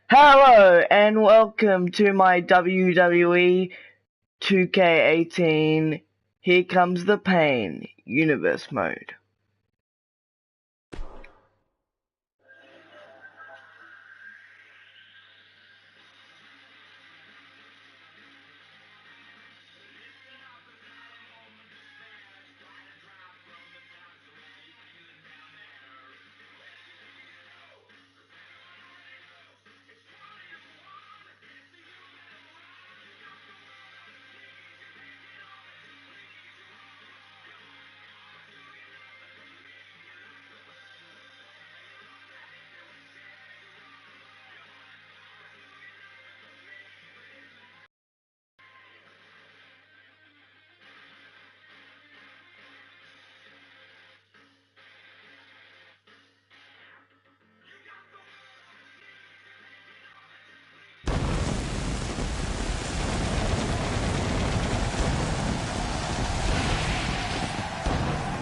Hello and welcome to my WWE 2K18 Here Comes the Pain Universe Mode.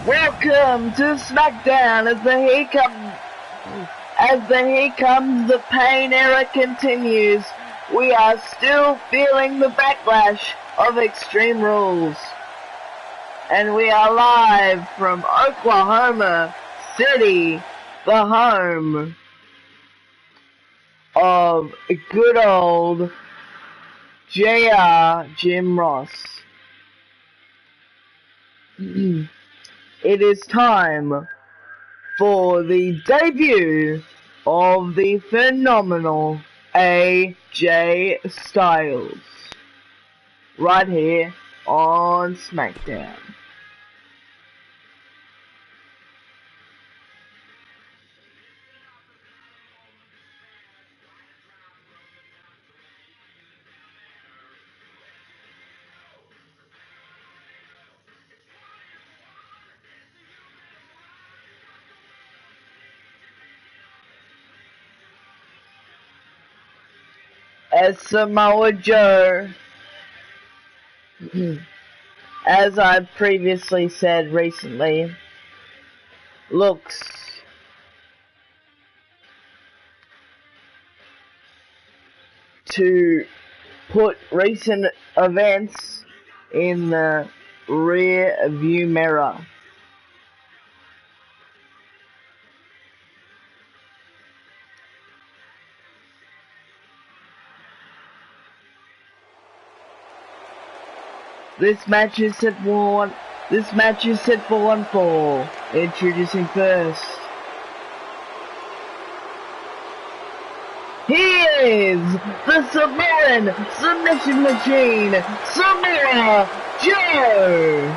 Welcome to SmackDown as the Here Comes the Pain era continues. We are still feeling the backlash of Extreme Rules. And we are live from Oklahoma City, the home of good old JR Jim Ross. It is time for the debut of the phenomenal AJ Styles right here on SmackDown. As Samoa Joe, as I previously said recently, looks to put recent events in the rear view mirror. This match is set for one fall. Introducing first. He is the Samoan submission machine, Samoa Joe.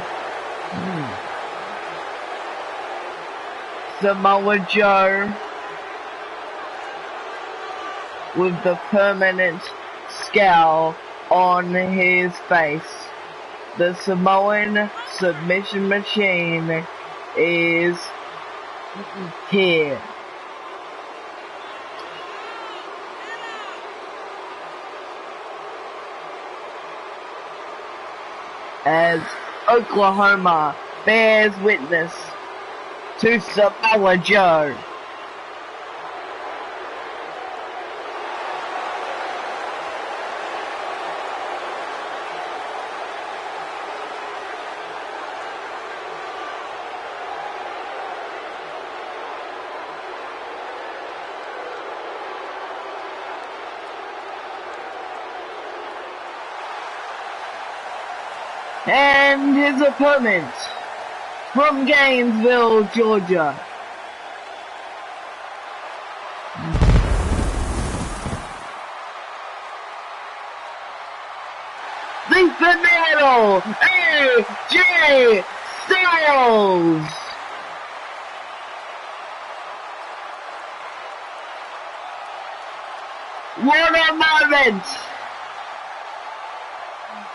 Samoa Joe with the permanent scowl on his face. The Samoan submission machine is here. As Oklahoma bears witness to Samoa Joe. And his opponent from Gainesville, Georgia. The phenomenal AJ Styles. What a moment!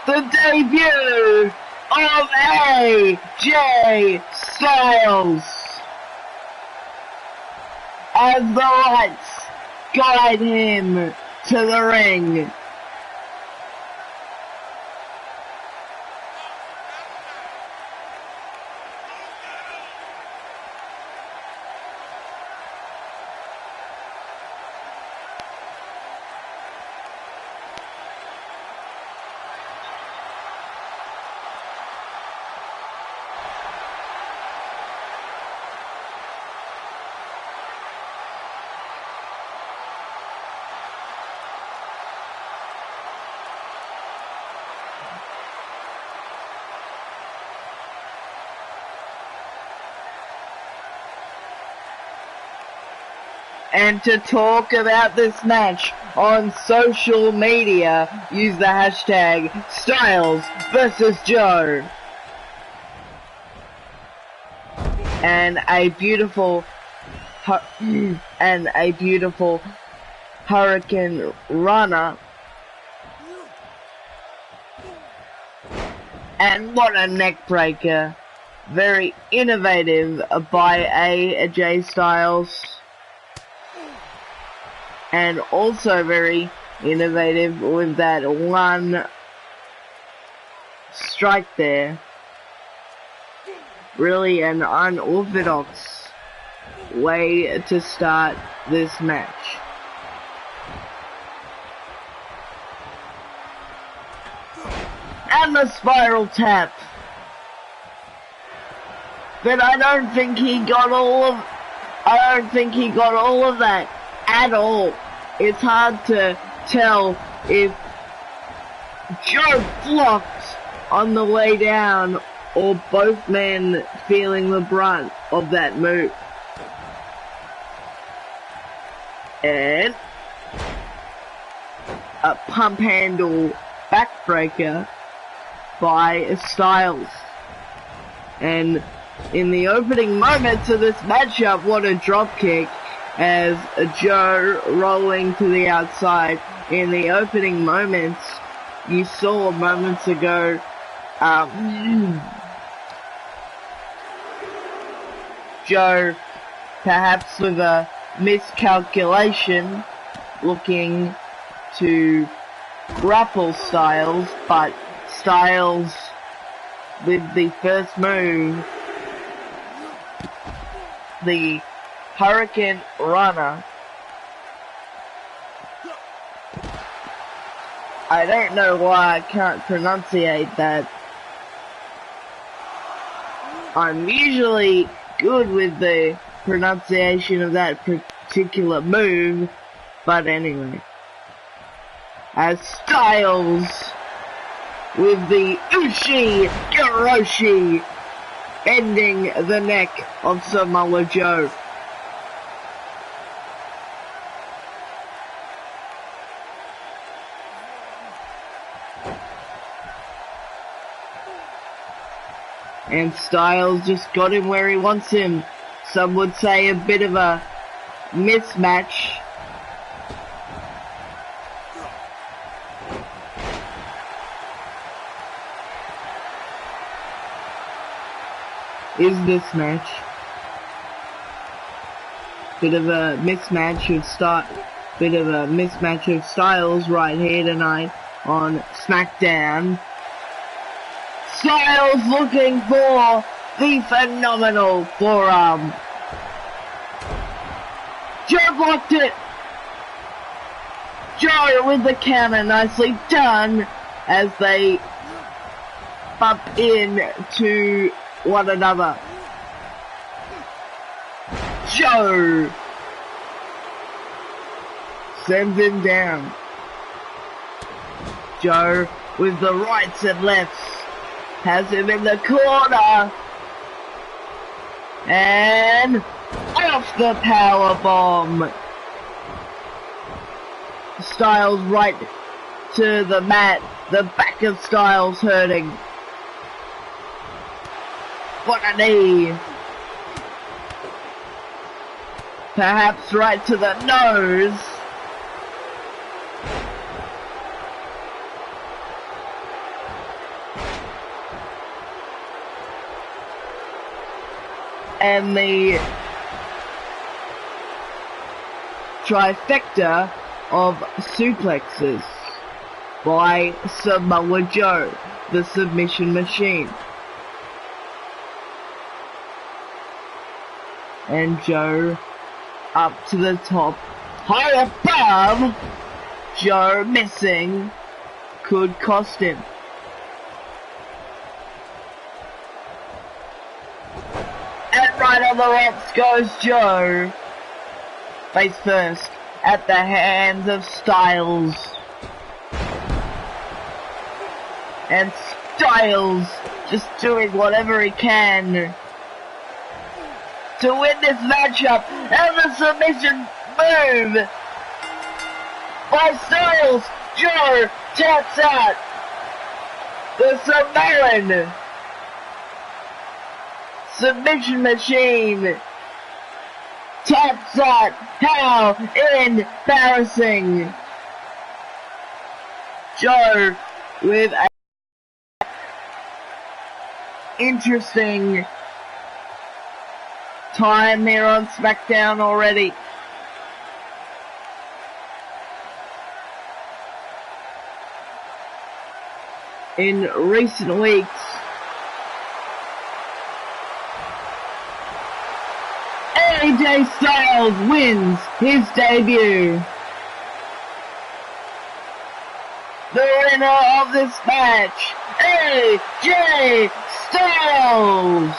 The debut of AJ Styles as the lights guide him to the ring. And to talk about this match on social media, use the hashtag Styles versus Joe. And a beautiful Hurricane Runner. And what a neck breaker. Very innovative by AJ Styles. And also very innovative with that one strike there. Really an unorthodox way to start this match. And the spiral tap. But I don't think he got all of that at all. It's hard to tell if Joe blocked on the way down or both men feeling the brunt of that move. And a pump handle backbreaker by Styles. And in the opening moments of this matchup, what a drop kick as Joe rolling to the outside. In the opening moments, you saw moments ago, Joe, perhaps with a miscalculation, looking to grapple Styles, but Styles with the first move, the Hurricane Runner. I don't know why I can't pronunciate that. I'm usually good with the pronunciation of that particular move, but anyway. As Styles with the Ushi Garoshi ending the neck of Samoa Joe. And Styles just got him where he wants him. Some would say a bit of a mismatch. Is this match? Bit of a mismatch of styles right here tonight on SmackDown. Styles looking for the phenomenal forearm. Joe blocked it. Joe with the counter, nicely done as they bump into one another. Joe sends him down. Joe with the rights and lefts has him in the corner, and off the power bomb. Styles right to the mat. The back of Styles hurting. What a knee. Perhaps right to the nose. And the trifecta of suplexes by Samoa Joe, the submission machine. And Joe up to the top, high above. Joe missing could cost him. And right on the ropes goes Joe, face first at the hands of Styles. And Styles just doing whatever he can to win this matchup, and the submission move by Styles. Joe taps out the Samoan submission machine. Taps out. How embarrassing. Joe with a interesting time here on SmackDown already. In recent weeks, AJ Styles wins his debut. The winner of this match, AJ Styles.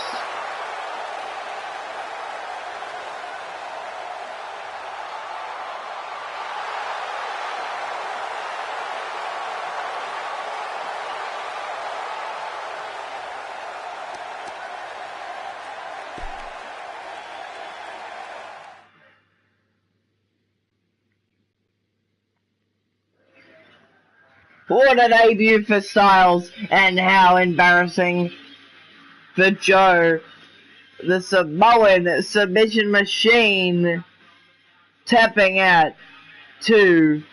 What a debut for Styles, and how embarrassing for Joe. The Samoan submission machine tapping out to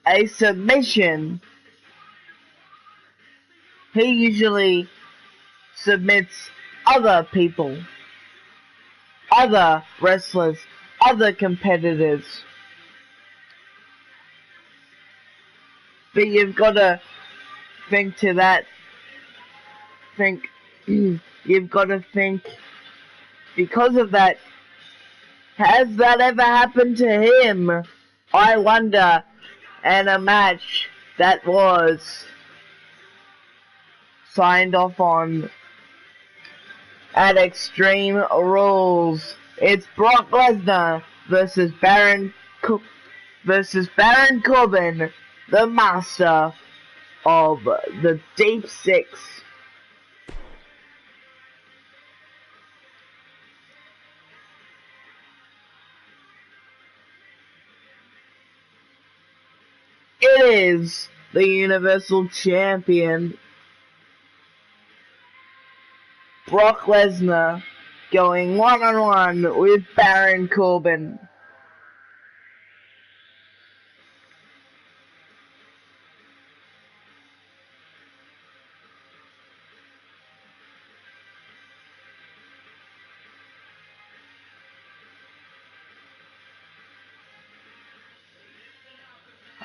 a submission. He usually submits other people, other wrestlers, other competitors. But you've got to think to that. You've got to think, because of that, has that ever happened to him? I wonder. And a match that was signed off on at Extreme Rules. It's Brock Lesnar versus Baron Corbin, the master of the Deep Six. It is the Universal Champion, Brock Lesnar, going one-on-one with Baron Corbin.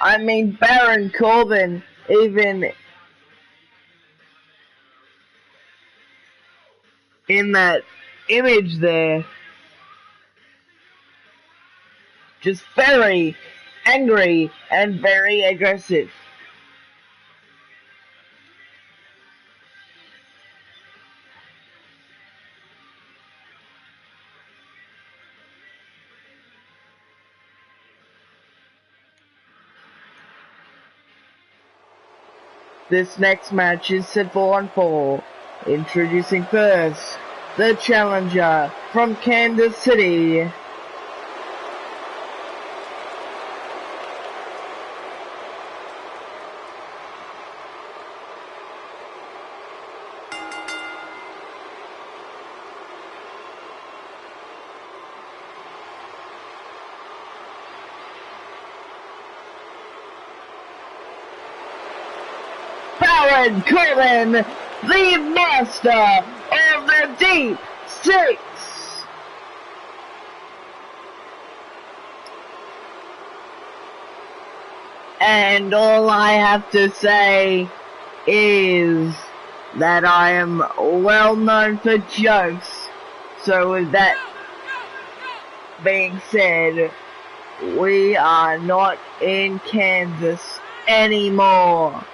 I mean, Baron Corbin, even in that image there, just very angry and very aggressive. This next match is set for 1 fall. Introducing first, the challenger from Kansas City, Baron Corbin, the master of the Deep Six. And all I have to say is that I am well known for jokes. So with that being said, we are not in Kansas anymore.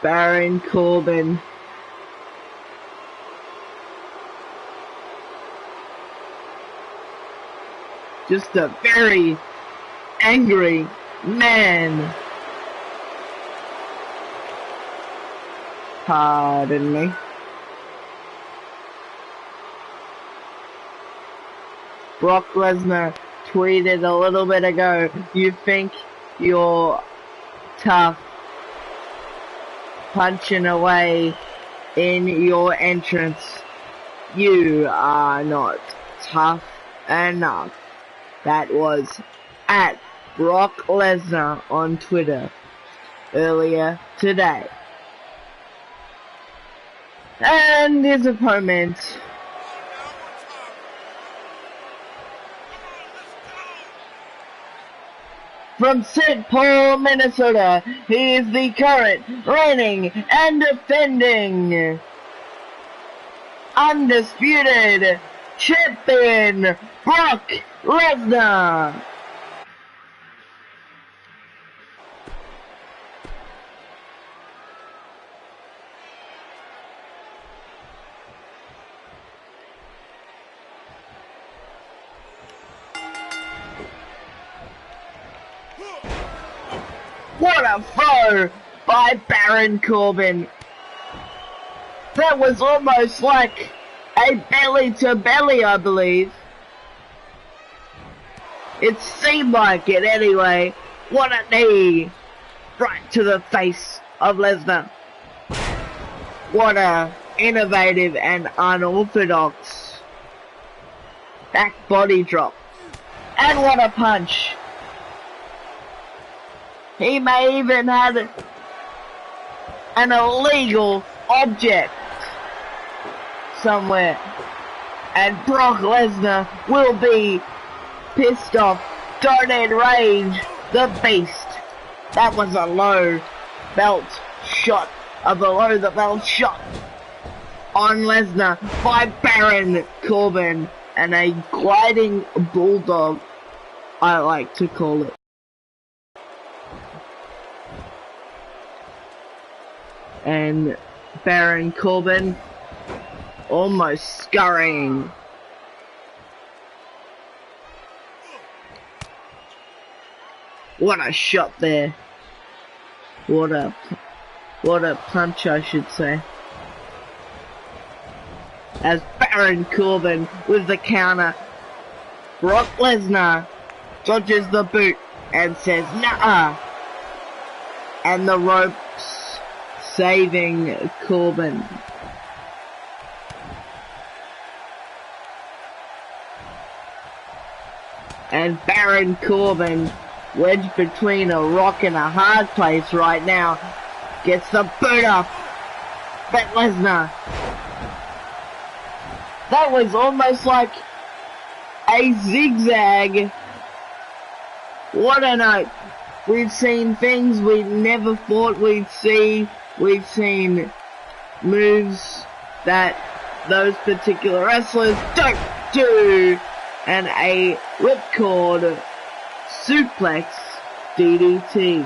Baron Corbin. Just a very angry man. Pardon me. Brock Lesnar tweeted a little bit ago, you think you're tough punching away in your entrance. You are not tough enough. That was at Brock Lesnar on Twitter earlier today. And his opponent, from St. Paul, Minnesota, he is the current reigning and defending undisputed champion, Brock Lesnar. What a throw by Baron Corbin. That was almost like a belly-to-belly, I believe. It seemed like it anyway. What a knee right to the face of Lesnar. What a innovative and unorthodox back body drop. And what a punch. He may even have an illegal object somewhere. And Brock Lesnar will be pissed off. Darted Rage, the Beast. That was a low belt shot. A below the belt shot on Lesnar by Baron Corbin. And a gliding bulldog, I like to call it. And Baron Corbin almost scurrying. What a shot there. What a punch, I should say. As Baron Corbin with the counter, Brock Lesnar dodges the boot and says, "Nah." And the ropes saving Corbin. And Baron Corbin, wedged between a rock and a hard place right now, gets the boot up. But Lesnar. That was almost like a zigzag. What a night. We've seen things we never thought we'd see. We've seen moves that those particular wrestlers don't do. And a whipcord suplex DDT.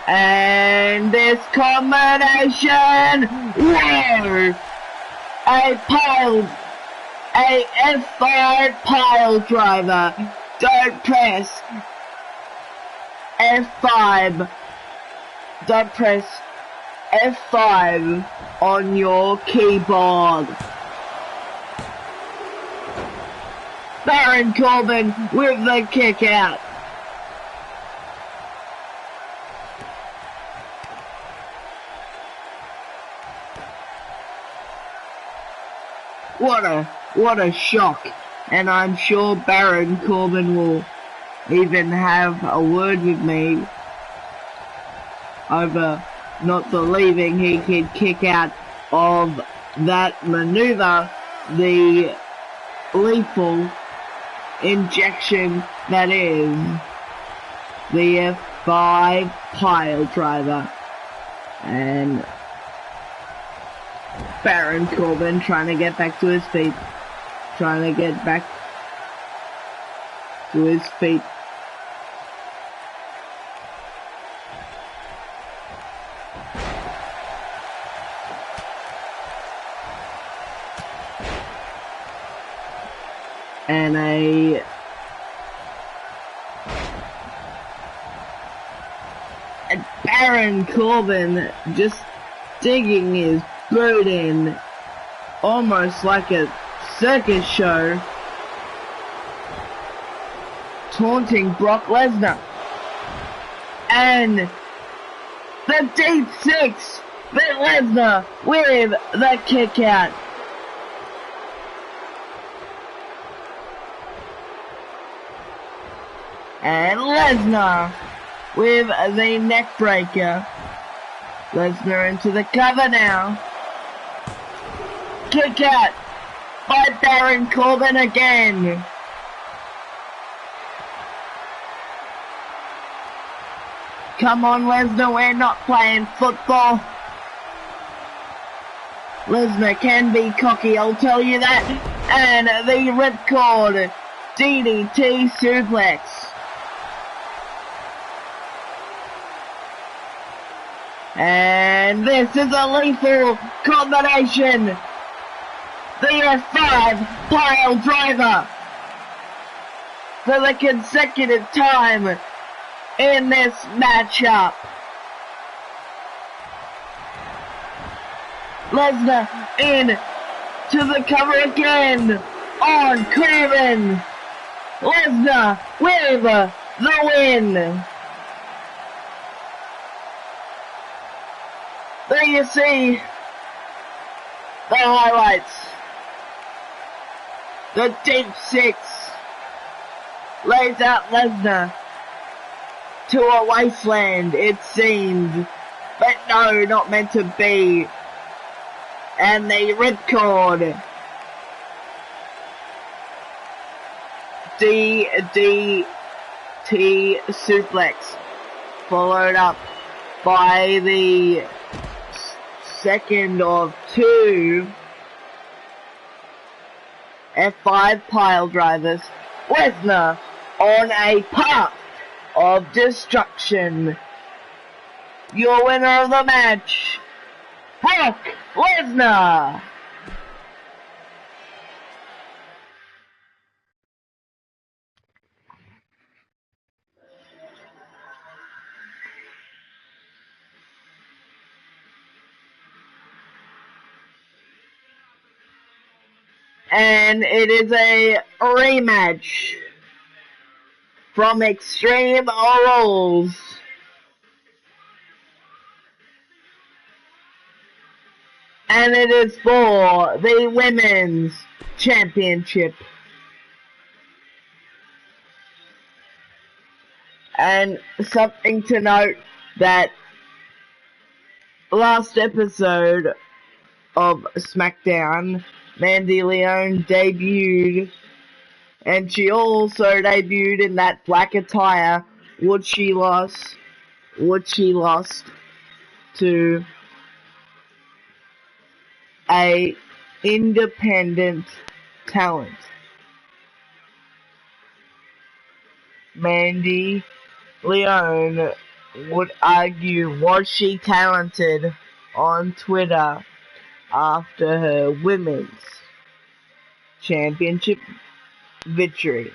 And this combination, whoa! A F5 pile driver. Don't press F5. Don't press F5 on your keyboard. Baron Corbin with the kick out. What a shock. And I'm sure Baron Corbin will even have a word with me over not believing he could kick out of that maneuver, the lethal injection that is the F5 pile driver. And Baron Corbin trying to get back to his feet. Trying to get back to his feet. And a Baron Corbin just digging his boot in, almost like a circus show, taunting Brock Lesnar. And the deep six, but Lesnar with the kick out. And Lesnar with the neck breaker. Lesnar into the cover now. Kick out by Baron Corbin again. Come on, Lesnar, we're not playing football. Lesnar can be cocky, I'll tell you that. And the ripcord DDT suplex. And this is a lethal combination. The F5 pile driver for the consecutive time in this matchup. Lesnar in to the cover again on Corbin. Lesnar with the win. There you see the highlights. The deep six lays out Lesnar to a wasteland, it seemed, but no, not meant to be. And the ripcord DDT suplex, followed up by the second of two F5 pile drivers. Lesnar on a path of destruction. Your winner of the match, Brock Lesnar. And it is a rematch from Extreme Rules. And it is for the Women's Championship. And something to note, that last episode of SmackDown, Mandy Leon debuted, and she also debuted in that black attire, which she lost to a independent talent. Mandy Leon would argue, was she talented on Twitter after her Women's Championship victory.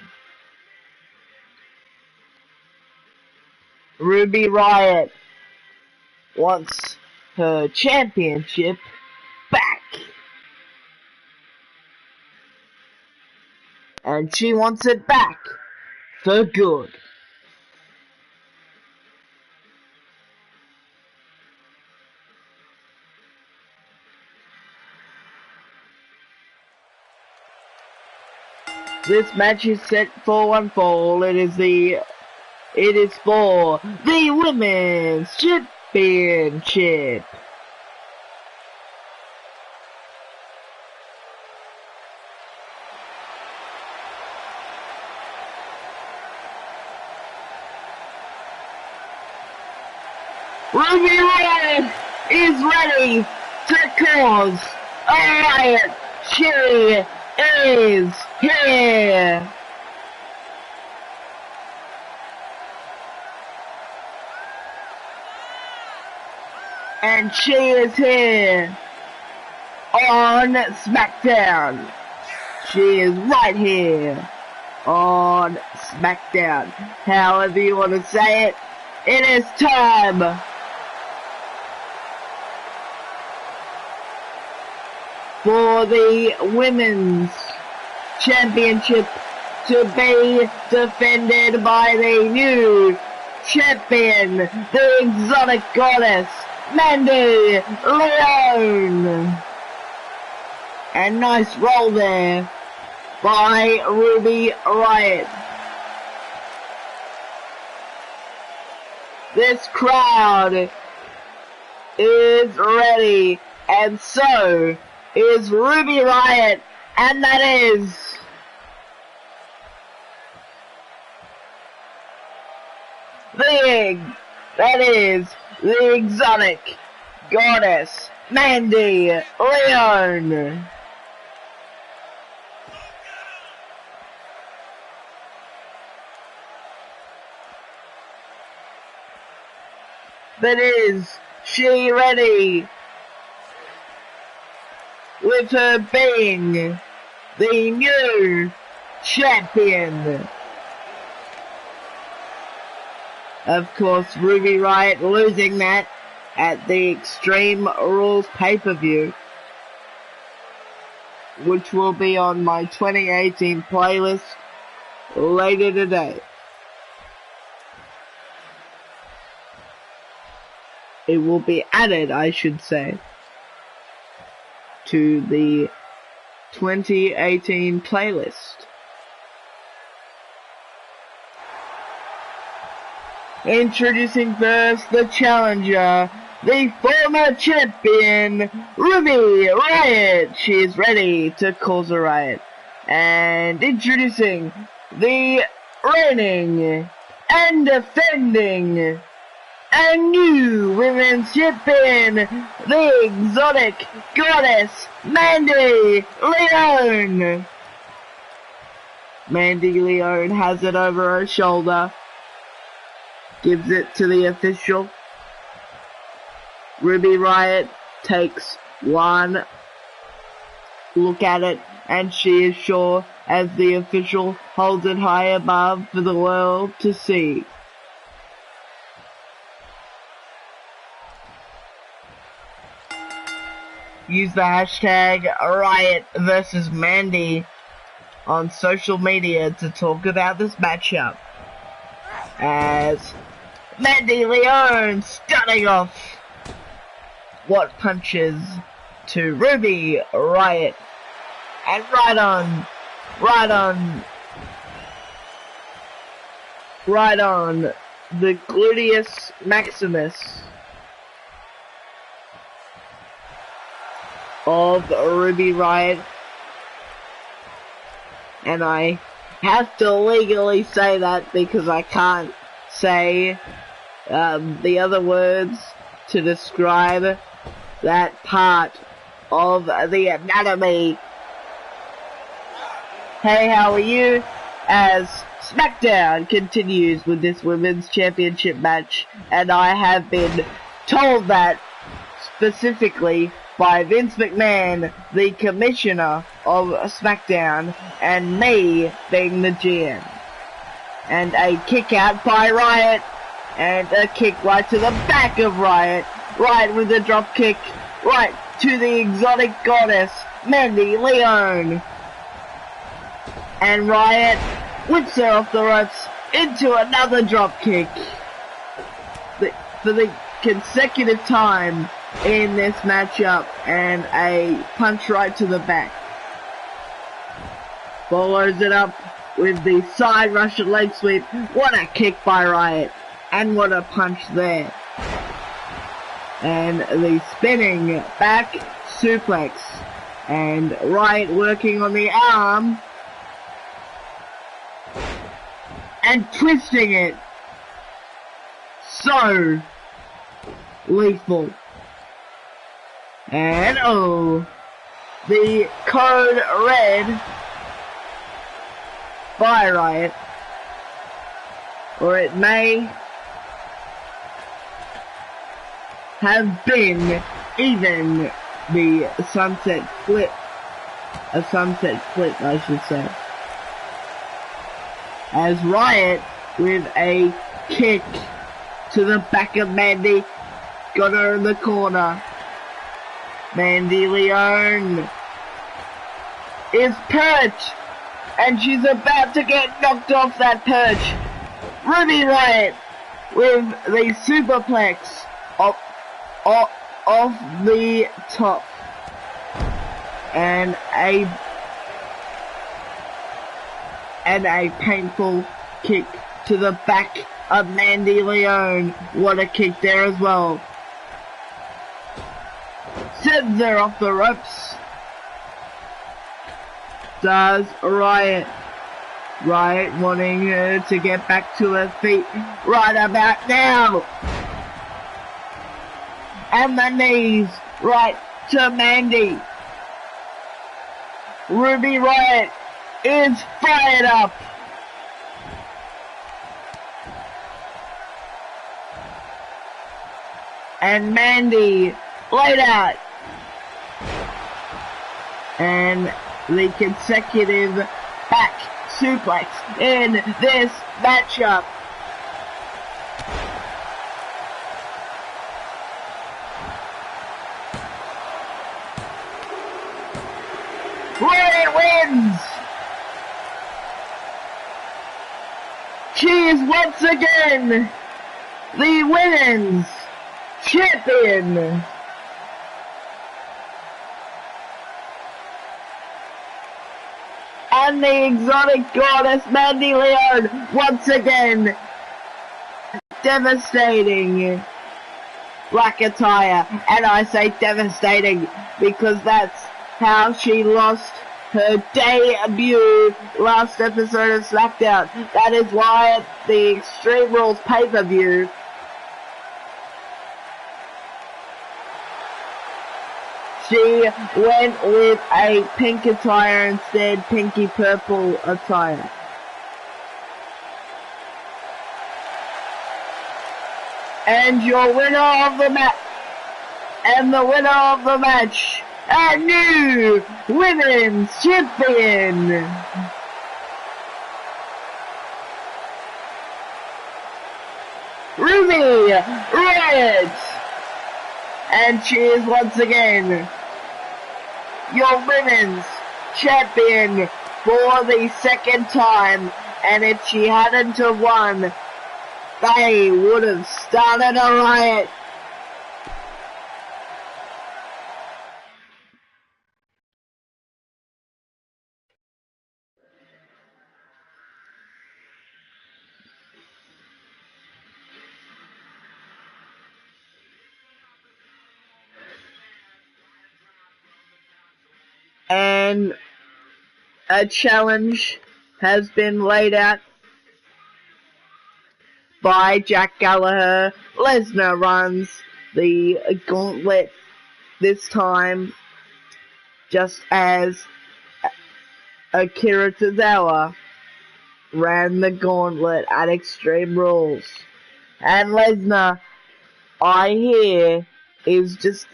Ruby Riott wants her championship back. And she wants it back for good. This match is set for one fall. It is for the Women's Championship. Ruby Riott is ready to cause a riot. She is here. And she is here on SmackDown. She is right here on SmackDown. However you want to say it, it is time for the Women's Championship to be defended by the new champion, the exotic goddess, Mandy Leon. And nice roll there by Ruby Riott. This crowd is ready, and so is Ruby Riott, and that is the exotic goddess, Mandy Leon. But is she ready with her being the new champion? Of course, Ruby Riott losing that at the Extreme Rules pay-per-view, which will be on my 2018 playlist later today. It will be added, I should say, to the 2018 playlist. Introducing first the challenger, the former champion, Ruby Riott. She is ready to cause a riot. And introducing the reigning and defending and new women's champion, the exotic goddess, Mandy Leon. Mandy Leon has it over her shoulder, gives it to the official. Ruby Riott takes one look at it, and she is sure as the official holds it high above for the world to see. Use the hashtag Riott versus Mandy on social media to talk about this matchup, as Mandy Leon starting off what punches to Ruby Riott, and right on the gluteus maximus of Ruby Riott. And I have to legally say that because I can't say the other words to describe that part of the anatomy. Hey, how are you? As SmackDown continues with this Women's Championship match, and I have been told that specifically by Vince McMahon, the commissioner of SmackDown, and me being the GM. And a kick out by Riott, and a kick right to the back of Riott, right with a drop kick, right to the exotic goddess, Mandy Leon. And Riott whips her off the ropes into another drop kick for the consecutive time in this matchup, and a punch right to the back. Follows it up with the side Russian leg sweep. What a kick by Riott, and what a punch there. And the spinning back suplex, and Riott working on the arm and twisting it. So lethal. And oh, the code red by Riott, or it may have been even the sunset flip, a sunset flip I should say, as Riott with a kick to the back of Mandy, got her in the corner. Mandy Leon is perched, and she's about to get knocked off that perch. Ruby Riott with the superplex off the top, and a painful kick to the back of Mandy Leone. What a kick there as well. Sends her off the ropes. Does Riott. Riott wanting her to get back to her feet right about now. And the knees right to Mandy. Ruby Riott is fired up. And Mandy laid out. And the consecutive back suplex in this matchup. Riott wins! She is once again the women's champion. And the exotic goddess Mandy Leone once again devastating black attire. And I say devastating because that's how she lost her debut last episode of SmackDown. That is why at the Extreme Rules pay-per-view, she went with a pink attire instead, pinky purple attire. And your winner of the match, a new women's champion, Ruby Riott. And she is once again your women's champion for the second time. And if she hadn't have won, they would have started a riot. And a challenge has been laid out by Jack Gallagher. Lesnar runs the gauntlet this time, just as Akira Tozawa ran the gauntlet at Extreme Rules. And Lesnar, I hear, is just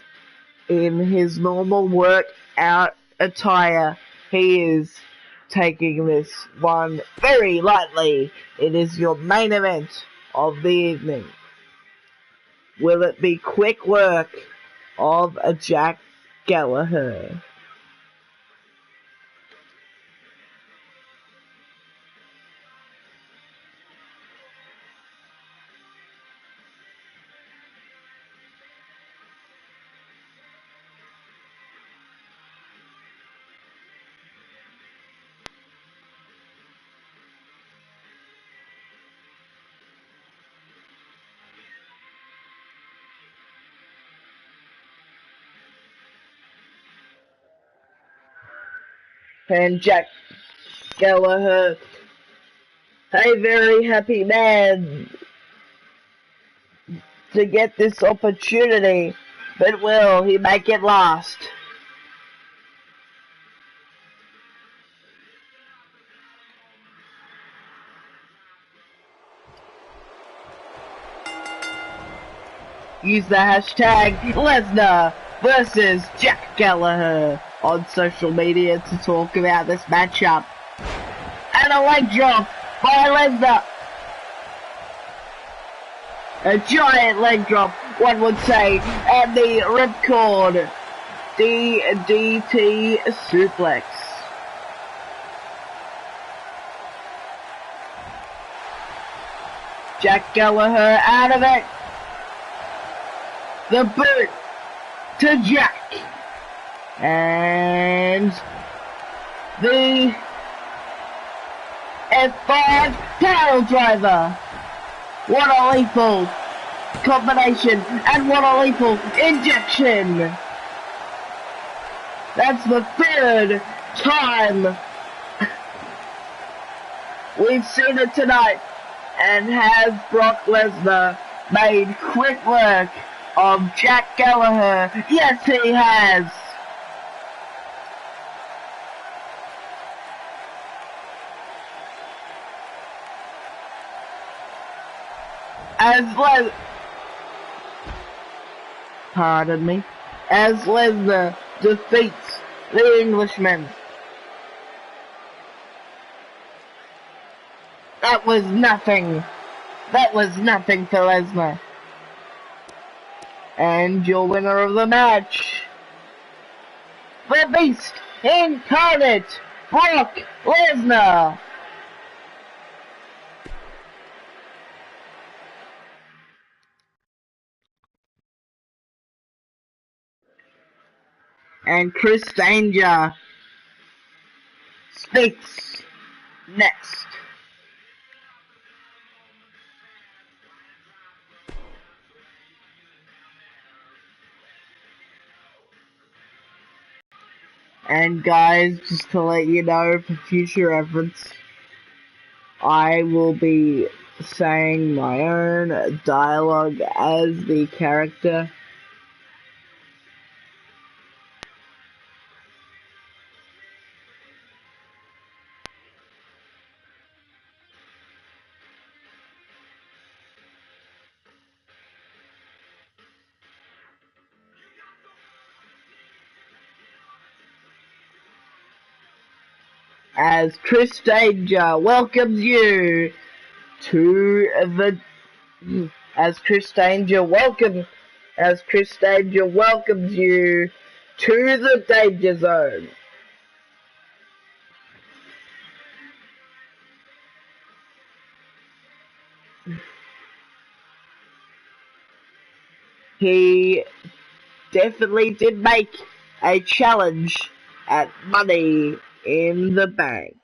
in his normal workout attire. He is taking this one very lightly. It is your main event of the evening. Will it be quick work of a Jack Gallagher? And Jack Gallagher, a very happy man to get this opportunity, but will he make it last? Use the hashtag Lesnar versus Jack Gallagher on social media to talk about this matchup. And a leg drop by Lesnar. A giant leg drop, one would say, and the ripcord DDT suplex. Jack Gallagher out of it. The boot to Jack. And the F5 tail driver. What a lethal combination and what a lethal injection. That's the third time we've seen it tonight. And has Brock Lesnar made quick work of Jack Gallagher? Yes, he has. As Lesnar defeats the Englishman. That was nothing. That was nothing for Lesnar. And your winner of the match, the Beast Incarnate, Brock Lesnar. And Chris Danger speaks next. And guys, just to let you know for future reference, I will be saying my own dialogue as the character. As Chris Danger welcomes you to the as Chris Danger welcomes you to the Danger Zone. He definitely did make a challenge at Money in the Bank.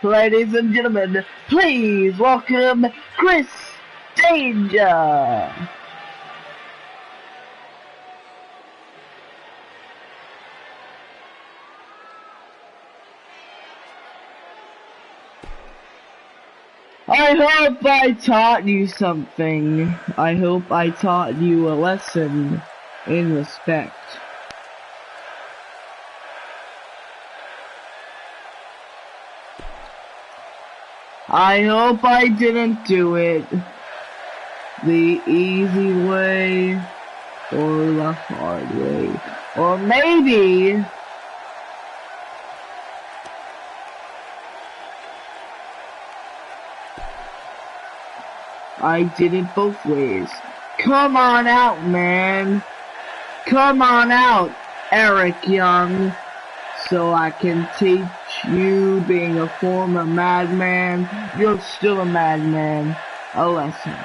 Ladies and gentlemen, please welcome Chris Danger. I hope I taught you something. I hope I taught you a lesson in respect. I hope I didn't do it the easy way or the hard way. Or maybe I did it both ways. Come on out, man. Come on out, Eric Young, so I can teach you, being a former madman, you're still a madman, a lesson.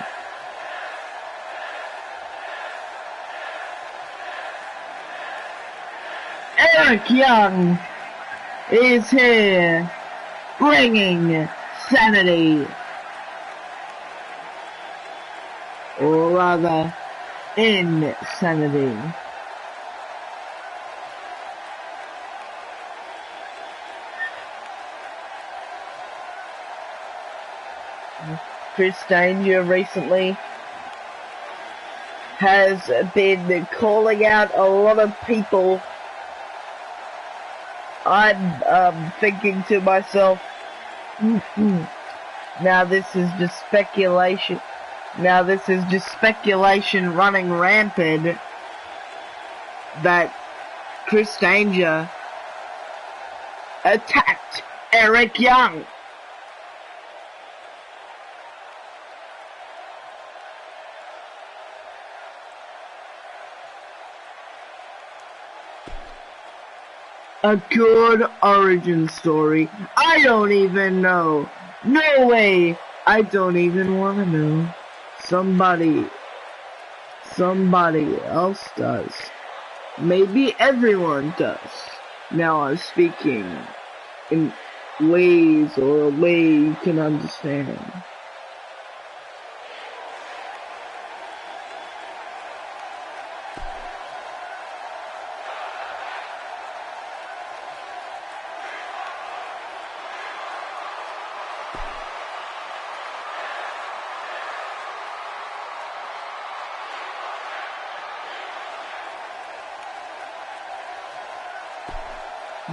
Eric Young is here, bringing sanity. Or rather, insanity. Chris Danger recently has been calling out a lot of people. I'm thinking to myself, now this is just speculation. Now this is just speculation running rampant that Chris Danger attacked Eric Young. A good origin story? I don't even know. No way! I don't even want to know. Somebody else does. Maybe everyone does. Now I'm speaking in ways or a way you can understand.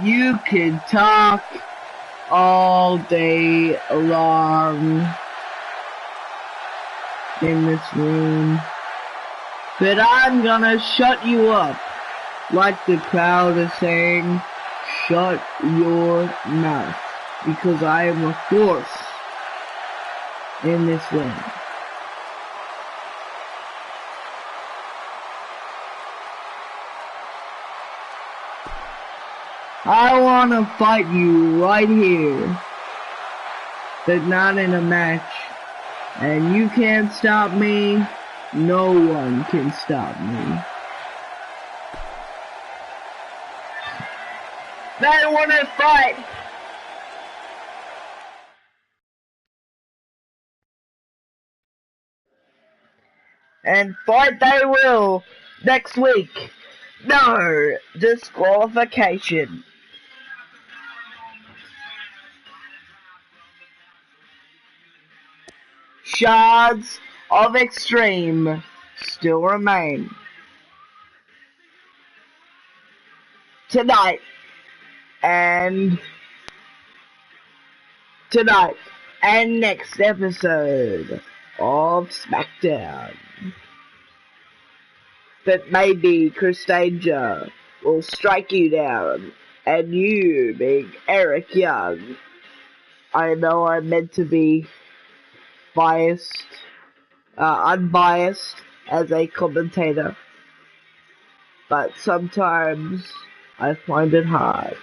You can talk all day long in this room, but I'm gonna shut you up. Like the crowd is saying, shut your mouth, because I am a force in this room. I wanna fight you right here, but not in a match. And you can't stop me. No one can stop me. They wanna fight. And fight they will next week. No disqualification. Shards of Extreme still remain. Tonight and next episode of SmackDown. But maybe Chris Danger will strike you down, and you, being Eric Young, I know I'm meant to be unbiased as a commentator, but sometimes I find it hard.